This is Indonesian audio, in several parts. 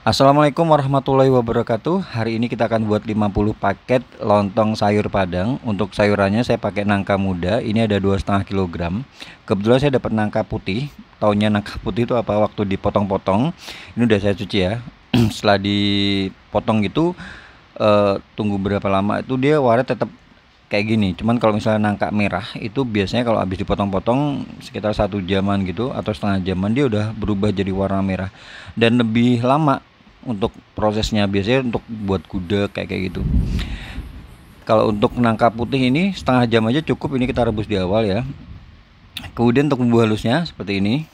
Assalamualaikum warahmatullahi wabarakatuh. Hari ini kita akan buat 50 paket lontong sayur Padang. Untuk sayurannya saya pakai nangka muda. Ini ada 2,5 kg. Kebetulan saya dapat nangka putih. Taunya nangka putih itu apa waktu dipotong-potong. Ini udah saya cuci ya. Setelah dipotong gitu, tunggu berapa lama itu dia warna tetap kayak gini. Cuman kalau misalnya nangka merah itu biasanya kalau habis dipotong-potong sekitar 1 jaman gitu atau setengah jaman dia udah berubah jadi warna merah dan lebih lama untuk prosesnya, biasanya untuk buat gudeg kayak gitu. Kalau untuk nangka putih ini setengah jam aja cukup, ini kita rebus di awal ya. Kemudian untuk bumbu halusnya seperti ini,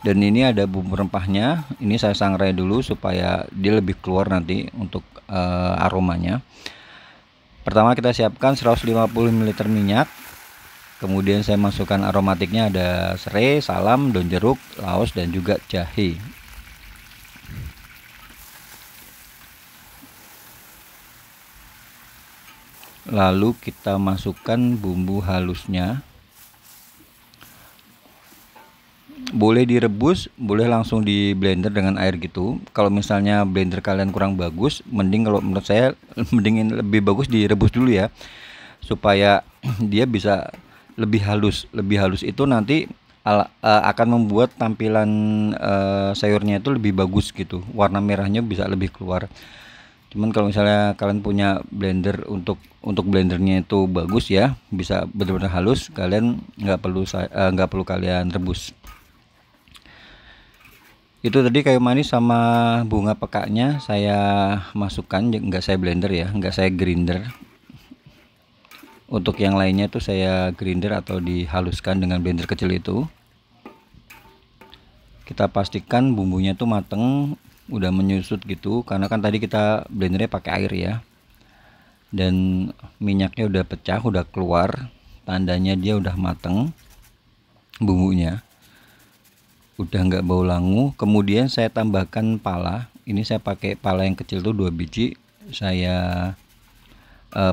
dan ini ada bumbu rempahnya. Ini saya sangrai dulu supaya dia lebih keluar nanti untuk aromanya. Pertama kita siapkan 150 ml minyak. Kemudian saya masukkan aromatiknya, ada serai, salam, daun jeruk, laos, dan juga jahe. Lalu kita masukkan bumbu halusnya. Boleh direbus, boleh langsung di blender dengan air gitu. Kalau misalnya blender kalian kurang bagus, mending, kalau menurut saya mendingin lebih bagus direbus dulu ya, supaya dia bisa lebih halus. Lebih halus itu nanti akan membuat tampilan sayurnya itu lebih bagus gitu, warna merahnya bisa lebih keluar. Cuman kalau misalnya kalian punya blender untuk blendernya itu bagus ya, bisa benar-benar halus, kalian nggak perlu kalian rebus. Itu tadi kayu manis sama bunga pekaknya saya masukkan, nggak saya blender ya, nggak saya grinder. Untuk yang lainnya itu saya grinder atau dihaluskan dengan blender kecil itu. Kita pastikan bumbunya itu mateng, udah menyusut gitu, karena kan tadi kita blendernya pakai air ya. Dan minyaknya udah pecah, udah keluar, tandanya dia udah mateng bumbunya, udah nggak bau langu. Kemudian saya tambahkan pala. Ini saya pakai pala yang kecil tuh 2 biji, saya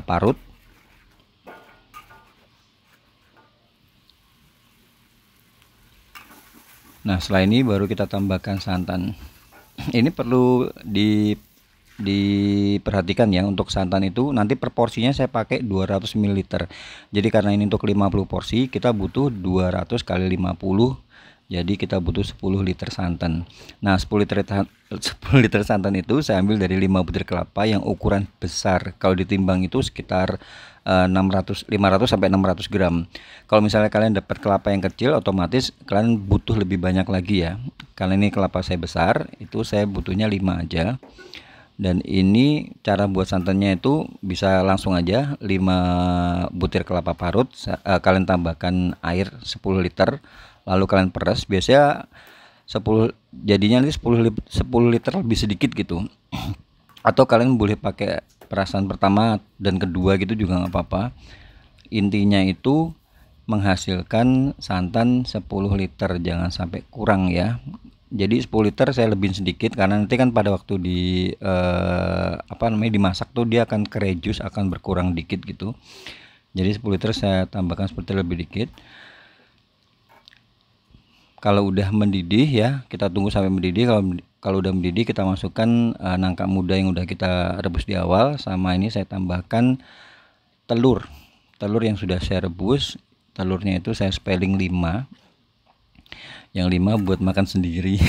parut. Nah setelah ini baru kita tambahkan santan. Ini perlu diperhatikan ya, untuk santan itu nanti proporsinya saya pakai 200 ml. Jadi karena ini untuk 50 porsi kita butuh 200 kali 50, jadi kita butuh 10 liter santan. Nah 10 liter santan itu saya ambil dari 5 butir kelapa yang ukuran besar. Kalau ditimbang itu sekitar 500 sampai 600 gram. Kalau misalnya kalian dapat kelapa yang kecil, otomatis kalian butuh lebih banyak lagi ya. Karena ini kelapa saya besar, itu saya butuhnya 5 aja. Dan ini cara buat santannya itu bisa langsung aja, 5 butir kelapa parut, kalian tambahkan air 10 liter, lalu kalian peras. Biasanya 10 jadinya nanti 10 liter lebih sedikit gitu. Atau kalian boleh pakai perasan pertama dan kedua gitu juga nggak apa-apa. Intinya itu menghasilkan santan 10 liter, jangan sampai kurang ya. Jadi 10 liter saya lebihin sedikit, karena nanti kan pada waktu dimasak tuh dia akan kerejus, akan berkurang dikit gitu. Jadi 10 liter saya tambahkan seperti lebih dikit. Kalau udah mendidih ya, kita tunggu sampai mendidih. Kalau udah mendidih, kita masukkan nangka muda yang udah kita rebus di awal. Sama ini saya tambahkan telur yang sudah saya rebus. Telurnya itu saya spelling 5, yang 5 buat makan sendiri.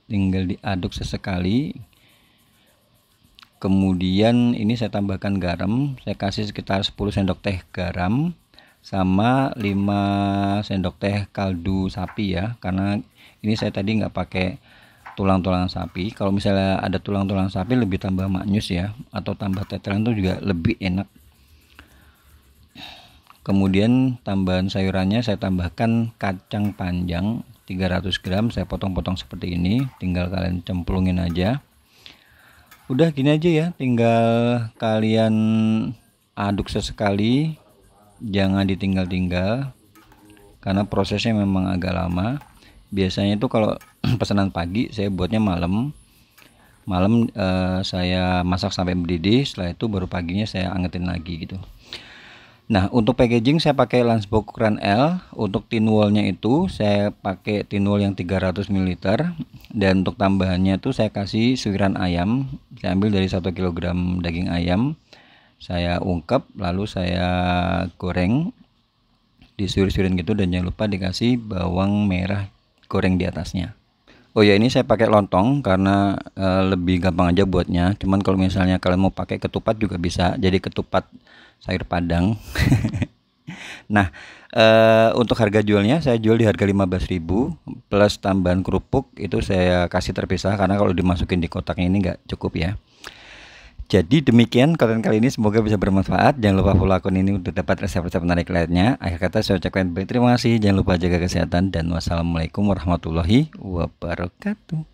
Tinggal diaduk sesekali. Kemudian ini saya tambahkan garam, saya kasih sekitar 10 sendok teh garam, sama 5 sendok teh kaldu sapi ya, karena ini saya tadi nggak pakai tulang-tulang sapi. Kalau misalnya ada tulang-tulang sapi, lebih tambah maknyus ya, atau tambah tetelan itu juga lebih enak. Kemudian tambahan sayurannya saya tambahkan kacang panjang 300 gram, saya potong-potong seperti ini, tinggal kalian cemplungin aja. Udah gini aja ya, tinggal kalian aduk sesekali, jangan ditinggal-tinggal, karena prosesnya memang agak lama. Biasanya itu kalau pesanan pagi saya buatnya malam saya masak sampai mendidih, setelah itu baru paginya saya angetin lagi gitu. Nah, untuk packaging saya pakai Lunchbox ukuran L. Untuk tin wallnya itu saya pakai tin wall yang 300 ml. Dan untuk tambahannya itu saya kasih suiran ayam. Saya ambil dari 1 kg daging ayam. Saya ungkep, lalu saya goreng, disuir-suirin gitu, dan jangan lupa dikasih bawang merah goreng di atasnya. Oh ya, ini saya pakai lontong karena lebih gampang aja buatnya. Cuman kalau misalnya kalian mau pakai ketupat juga bisa, jadi ketupat sayur padang. Nah, untuk harga jualnya saya jual di harga 15.000 plus tambahan kerupuk itu saya kasih terpisah karena kalau dimasukin di kotaknya ini nggak cukup ya. Jadi demikian konten kali ini, semoga bisa bermanfaat. Jangan lupa follow akun ini untuk dapat resep-resep menarik lainnya. Akhir kata saya ucapkan baik, terima kasih. Jangan lupa jaga kesehatan dan wassalamualaikum warahmatullahi wabarakatuh.